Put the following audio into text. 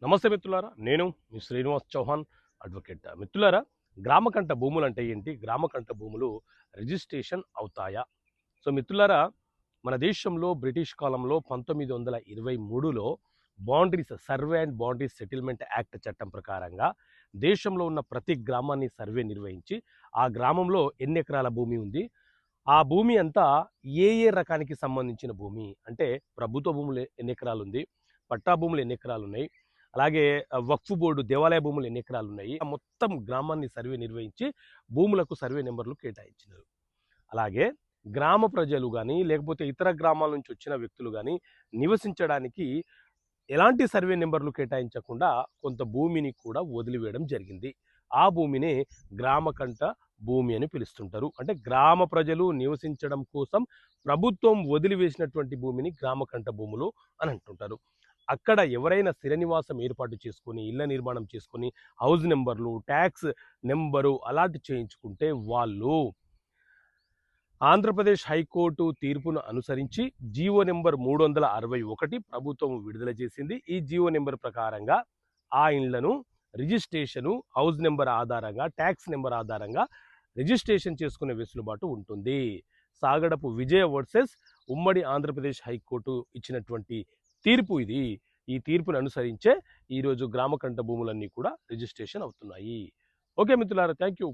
నమస్తే మిత్రులారా, నేను మీ శ్రీనివాస్ చౌహాన్ అడ్వకేట్. మిత్రులారా, గ్రామకంఠ భూములు అంటే ఏంటి? గ్రామకంఠ భూములు రిజిస్ట్రేషన్ అవుతాయా? సో మిత్రులారా, మన దేశంలో బ్రిటిష్ కాలంలో 1923లో boundaries survey and boundaries settlement act చట్టం ప్రకారంగా దేశంలో ఉన్న ప్రతి గ్రామాన్ని సర్వే నిర్వహించి ఆ గ్రామంలో ఎన్ని ఎకరాల భూమి ఉంది, ఆ భూమి అంతా ఏ ఏ రకానికి సంబంధించిన భూమి అంటే ప్రభుత్వ భూములు ఎన్ని ఎకరాలు ఉంది, పట్టా భూములు ఎన్ని ఎకరాలు ఉన్నాయి, అలాగే వక్ఫ్ బోర్డు దేవాలయ భూములు ఎన్ని ఎకరాలు ఉన్నాయి, ఆ మొత్తం గ్రామాన్ని సర్వే నిర్వహించి భూములకు సర్వే నెంబర్లు కేటాయించినారు. అలాగే గ్రామ ప్రజలు కానీ లేకపోతే ఇతర గ్రామాల నుంచి వచ్చిన వ్యక్తులు కానీ నివసించడానికి ఎలాంటి సర్వే నెంబర్లు కేటాయించకుండా కొంత భూమిని కూడా వదిలివేయడం జరిగింది. ఆ భూమిని గ్రామకంఠ భూమి అని పిలుస్తుంటారు. అంటే గ్రామ ప్రజలు నివసించడం కోసం ప్రభుత్వం వదిలివేసినటువంటి భూమిని గ్రామకంఠ భూములు అని అంటుంటారు. అక్కడ ఎవరైనా స్థిర నివాసం ఏర్పాటు చేసుకొని ఇళ్ల నిర్మాణం చేసుకొని హౌస్ నెంబర్లు ట్యాక్స్ నెంబరు అలాంటి చేయించుకుంటే వాళ్ళు ఆంధ్రప్రదేశ్ హైకోర్టు తీర్పును అనుసరించి జీవో నెంబర్ 361 ప్రభుత్వం విడుదల చేసింది. ఈ జీవో నెంబర్ ప్రకారంగా ఆ ఇండ్లను రిజిస్ట్రేషను హౌస్ నెంబర్ ఆధారంగా ట్యాక్స్ నెంబర్ ఆధారంగా రిజిస్ట్రేషన్ చేసుకునే వెసులుబాటు ఉంటుంది. సాగడపు విజయ వర్సెస్ ఉమ్మడి ఆంధ్రప్రదేశ్ హైకోర్టు ఇచ్చినటువంటి తీర్పు ఇది. ఈ తీర్పును అనుసరించే ఈరోజు గ్రామకంఠ భూములన్నీ కూడా రిజిస్ట్రేషన్ అవుతున్నాయి. ఓకే మిత్రులారా, థ్యాంక్ యూ.